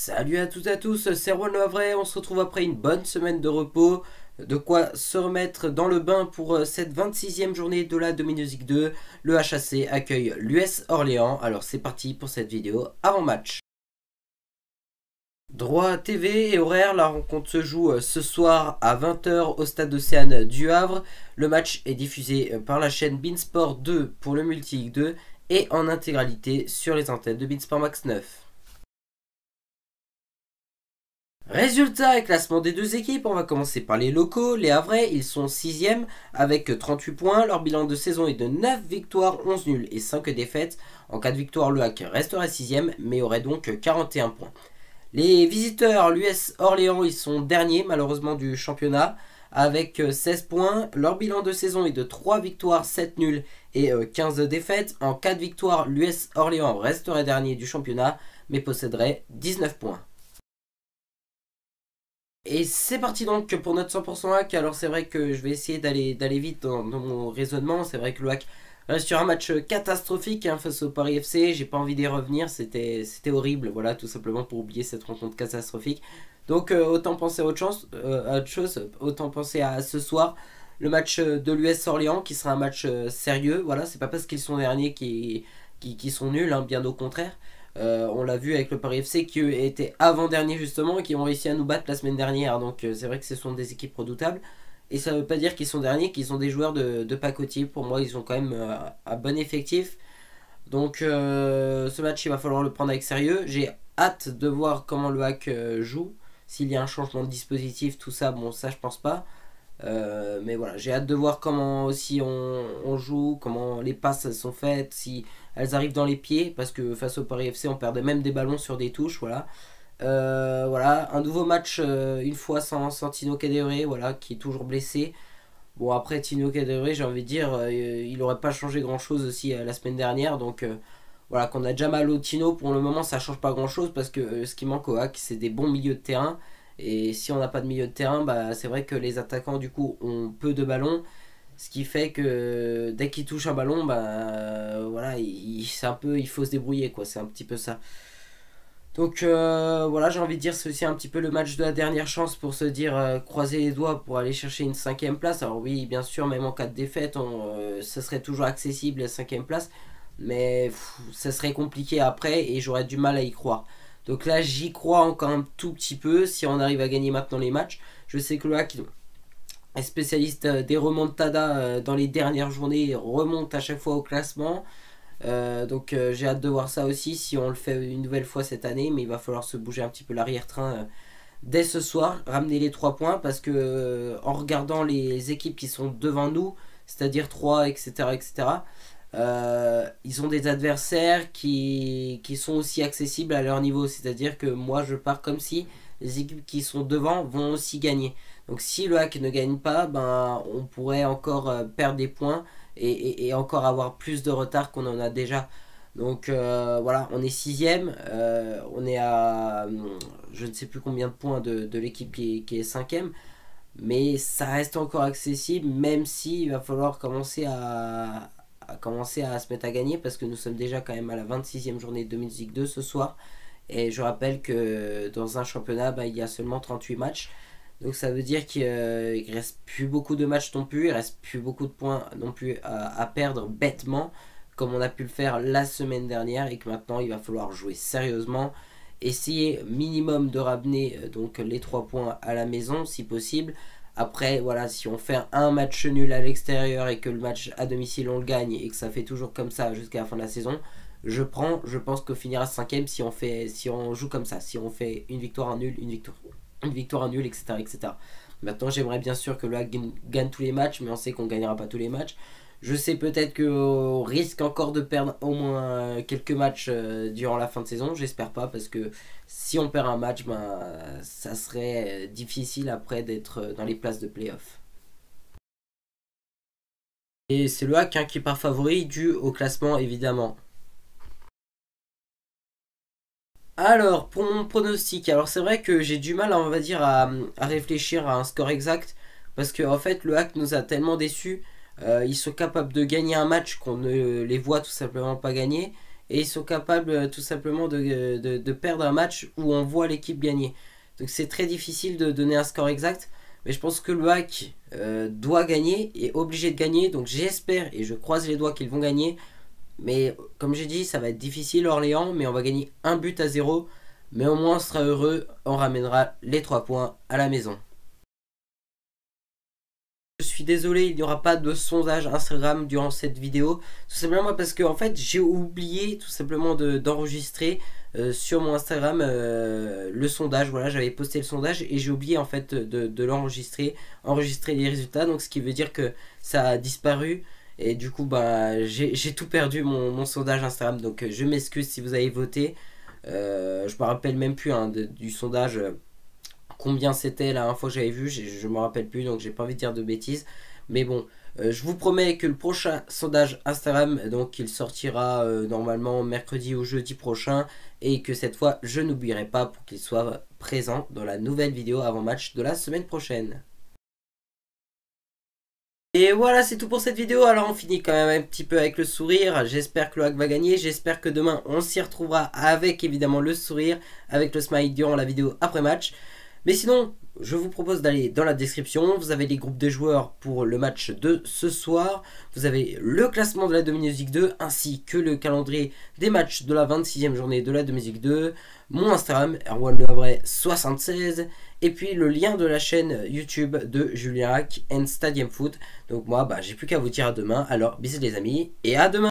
Salut à toutes et à tous, c'est Erwan Le Havre, on se retrouve après une bonne semaine de repos, de quoi se remettre dans le bain pour cette 26e journée de la Dominique 2. Le HAC accueille l'US Orléans, alors c'est parti pour cette vidéo avant match. Droit TV et horaire, la rencontre se joue ce soir à 20h au stade Océane du Havre. Le match est diffusé par la chaîne Beansport 2 pour le Multi-Ligue 2 et en intégralité sur les antennes de Beansport Max 9. Résultat et classement des deux équipes, on va commencer par les locaux. Les Havrais, ils sont 6e avec 38 points. Leur bilan de saison est de 9 victoires, 11 nuls et 5 défaites. En cas de victoire, le HAC resterait 6e mais aurait donc 41 points. Les visiteurs, l'US Orléans, ils sont derniers malheureusement du championnat avec 16 points. Leur bilan de saison est de 3 victoires, 7 nuls et 15 défaites. En cas de victoire, l'US Orléans resterait dernier du championnat mais posséderait 19 points. Et c'est parti donc pour notre 100% hack. Alors c'est vrai que je vais essayer d'aller vite dans mon raisonnement. C'est vrai que le hack reste sur un match catastrophique face au Paris FC. J'ai pas envie d'y revenir. C'était horrible. Voilà, tout simplement pour oublier cette rencontre catastrophique. Donc autant penser à autre chose. Autant penser à ce soir. Le match de l'US Orléans qui sera un match sérieux. Voilà, c'est pas parce qu'ils sont derniers qui sont nuls, hein, bien au contraire. On l'a vu avec le Paris FC qui était avant-dernier justement et qui ont réussi à nous battre la semaine dernière. Donc c'est vrai que ce sont des équipes redoutables. Et ça veut pas dire qu'ils sont derniers, qu'ils sont des joueurs de pacotille. Pour moi, ils ont quand même un bon effectif. Donc ce match, il va falloir le prendre avec sérieux. J'ai hâte de voir comment le hack joue. S'il y a un changement de dispositif, tout ça, bon, ça je pense pas. Mais voilà, j'ai hâte de voir comment aussi on joue, comment les passes sont faites, si elles arrivent dans les pieds, parce que face au Paris FC, on perdait même des ballons sur des touches, voilà. Voilà, un nouveau match une fois sans Tino Kadewere, voilà, qui est toujours blessé. Bon, après Tino Kadewere, j'ai envie de dire, il n'aurait pas changé grand chose aussi la semaine dernière, donc voilà, qu'on a déjà mal au Tino, pour le moment ça change pas grand chose, parce que ce qui manque au hack, c'est des bons milieux de terrain. Et si on n'a pas de milieu de terrain, bah, c'est vrai que les attaquants du coup ont peu de ballons. Ce qui fait que dès qu'ils touchent un ballon, bah, voilà, c'est un peu, il faut se débrouiller, quoi. C'est un petit peu ça. Donc voilà, j'ai envie de dire c'est aussi un petit peu le match de la dernière chance pour se dire croiser les doigts pour aller chercher une cinquième place. Alors oui, bien sûr, même en cas de défaite, ce serait toujours accessible la cinquième place, mais ça serait compliqué après et j'aurais du mal à y croire. Donc là, j'y crois encore un tout petit peu si on arrive à gagner maintenant les matchs. Je sais que le hack est spécialiste des remontadas dans les dernières journées, remonte à chaque fois au classement. Donc j'ai hâte de voir ça aussi si on le fait une nouvelle fois cette année, mais il va falloir se bouger un petit peu l'arrière-train dès ce soir, ramener les 3 points parce que en regardant les équipes qui sont devant nous, c'est-à-dire 3, etc., etc., ils ont des adversaires qui sont aussi accessibles à leur niveau, c'est-à-dire que moi je pars comme si les équipes qui sont devant vont aussi gagner. Donc si le hack ne gagne pas, ben, on pourrait encore perdre des points et encore avoir plus de retard qu'on en a déjà. Donc voilà, on est 6ème, on est à je ne sais plus combien de points de l'équipe qui est 5ème, mais ça reste encore accessible, même si il va falloir commencer à se mettre à gagner parce que nous sommes déjà quand même à la 26e journée de Musique 2 ce soir. Et je rappelle que dans un championnat, bah, il y a seulement 38 matchs. Donc ça veut dire qu'il ne reste plus beaucoup de matchs non plus, il reste plus beaucoup de points non plus à perdre bêtement, comme on a pu le faire la semaine dernière, et que maintenant il va falloir jouer sérieusement, essayer minimum de ramener donc les 3 points à la maison si possible. Après voilà, si on fait un match nul à l'extérieur et que le match à domicile on le gagne et que ça fait toujours comme ça jusqu'à la fin de la saison, je pense qu'on finira 5ème si on joue comme ça, si on fait une victoire, un nul, une victoire, un nul, etc., etc. Maintenant, j'aimerais bien sûr que le HAC gagne tous les matchs, mais on sait qu'on ne gagnera pas tous les matchs. Je sais peut-être qu'on risque encore de perdre au moins quelques matchs durant la fin de saison. J'espère pas, parce que si on perd un match, ben, ça serait difficile après d'être dans les places de playoff. Et c'est le HAC qui part favori dû au classement, évidemment. Alors, pour mon pronostic, alors c'est vrai que j'ai du mal, on va dire, à réfléchir à un score exact, parce que en fait, le hack nous a tellement déçus, ils sont capables de gagner un match qu'on ne les voit tout simplement pas gagner, et ils sont capables tout simplement de perdre un match où on voit l'équipe gagner. Donc c'est très difficile de donner un score exact, mais je pense que le hack doit gagner, est obligé de gagner, donc j'espère et je croise les doigts qu'ils vont gagner. Mais comme j'ai dit, ça va être difficile Orléans, mais on va gagner 1 but à 0. Mais au moins on sera heureux, on ramènera les 3 points à la maison. Je suis désolé, il n'y aura pas de sondage Instagram durant cette vidéo. Tout simplement parce que en fait j'ai oublié tout simplement d'enregistrer sur mon Instagram le sondage. Voilà, j'avais posté le sondage et j'ai oublié en fait de l'enregistrer, enregistrer les résultats. Donc ce qui veut dire que ça a disparu. Et du coup bah j'ai tout perdu mon sondage Instagram. Donc je m'excuse si vous avez voté. Je me rappelle même plus hein, du sondage. Combien c'était la dernière fois que j'avais vu, je me rappelle plus donc j'ai pas envie de dire de bêtises. Mais bon, je vous promets que le prochain sondage Instagram, donc il sortira normalement mercredi ou jeudi prochain. Et que cette fois, je n'oublierai pas pour qu'il soit présent dans la nouvelle vidéo avant-match de la semaine prochaine. Et voilà, c'est tout pour cette vidéo. Alors on finit quand même un petit peu avec le sourire. J'espère que le hack va gagner. J'espère que demain on s'y retrouvera avec évidemment le sourire, avec le smile durant la vidéo après match. Mais sinon, je vous propose d'aller dans la description. Vous avez les groupes de joueurs pour le match de ce soir. Vous avez le classement de la Dominique 2 ainsi que le calendrier des matchs de la 26e journée de la Dominique 2. Mon Instagram, erwanlehavre76. Et puis le lien de la chaîne YouTube de Julien Hack and Stadium Foot. Donc moi, j'ai plus qu'à vous dire à demain. Alors, bisous les amis et à demain.